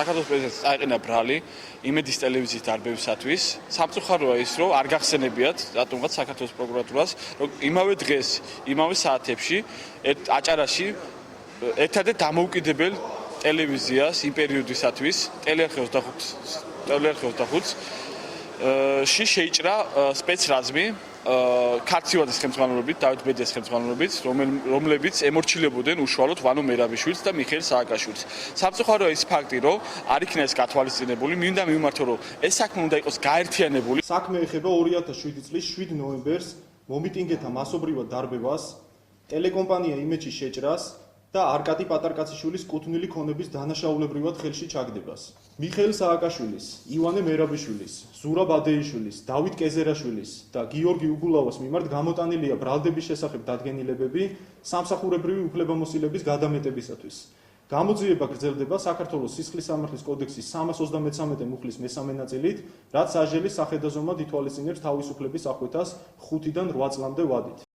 საქართველოს პრეზიდენტს წაეყენა ბრალი იმედის ტელევიზიის დარბევისათვის. სამწუხაროა ის, რომ არ გახსენებიათ რატომღაც საქართველოს პროკურატურას, რომ იმავე დღეს, იმავე საათებში აჭარაში ერთადერთ დამოუკიდებელ ტელევიზიას იმ პერიოდისათვის ტელეარხი 25-ში შეიჭრა სპეცრაზმი ქართლივაძის ხელმძღვანელობით, დავით ბედიას ხელმძღვანელობით, რომლებიც ემორჩილებოდნენ უშუალოდ ვანო მერაბიშვილს და მიხეილ სააკაშვილს. სამწუხაროა ის ფაქტი, რომ არ იქნა ეს გათვალისწინებული, მინდა მივმართო, რომ ეს საქმე უნდა იყოს გაერთიანებული. საქმე ეხება 2007 წლის 7 ნოემბერს მომიტინგეთა მასობრივად დარბევას, ტელეკომპანია იმედში შეჭრას და არკატი პატარკაციშვილის კუთვნილი ქონების დანაშაულებრივად ხელში ჩაგდებას. მიხეილ სააკაშვილის, ივანე მერაბიშვილის, ზურაბ ადეიშვილის, დავით კეზერაშვილის და გიორგი უგულავას მიმართ გამოტანილია ბრალდების შესახებ დადგენილებები სამსახურებრივი უფლებამოსილების გადამეტებისათვის. გამოძიება გრძელდება საქართველოს სისხლის სამართლის კოდექსის 333 მუხლის მესამე ნაწილით, რაც სასჯელის სახედაზომად ითვალისწინებს თავისუფლების აღკვეთას 5-დან 8 წლამდე ვადით.